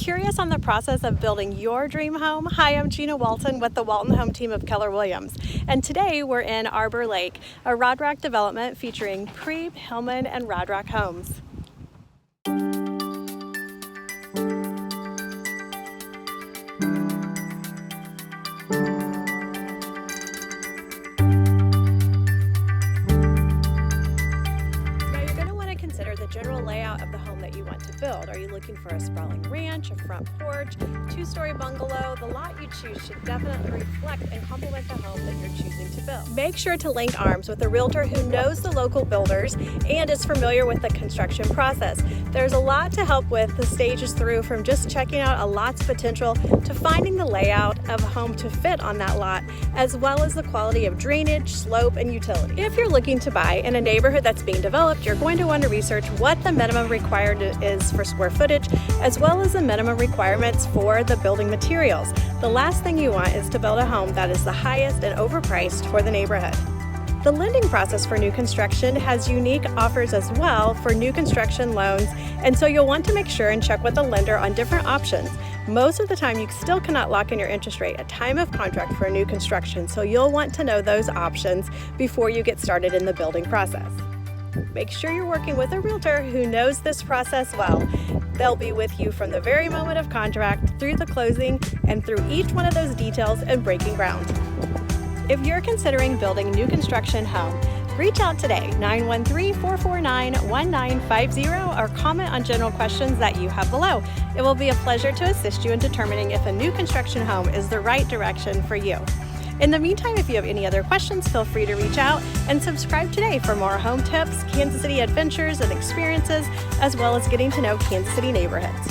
curious on the process of building your dream home? Hi, I'm Gina Walton with the Walton Home Team of Keller Williams. And today we're in Arbor Lake, a Rod Rock development featuring Preeb, Hillman, and Rod Rock homes. The general layout of the home that you want to build. Are you looking for a sprawling ranch, a front porch, two-story bungalow? The lot you choose should definitely reflect and complement the home that you're choosing to build. Make sure to link arms with a realtor who knows the local builders and is familiar with the construction process. There's a lot to help with the stages through, from just checking out a lot's potential to finding the layout of a home to fit on that lot, as well as the quality of drainage, slope, and utility. If you're looking to buy in a neighborhood that's being developed, you're going to want to research what the minimum required is for square footage, as well as the minimum requirements for the building materials. The last thing you want is to build a home that is the highest and overpriced for the neighborhood. The lending process for new construction has unique offers as well for new construction loans, and so you'll want to make sure and check with the lender on different options. Most of the time you still cannot lock in your interest rate at time of contract for new construction, so you'll want to know those options before you get started in the building process. Make sure you're working with a realtor who knows this process well. They'll be with you from the very moment of contract through the closing and through each one of those details and breaking ground. If you're considering building a new construction home, reach out today, 913-449-1950, or comment on general questions that you have below. It will be a pleasure to assist you in determining if a new construction home is the right direction for you. In the meantime, if you have any other questions, feel free to reach out and subscribe today for more home tips, Kansas City adventures and experiences, as well as getting to know Kansas City neighborhoods.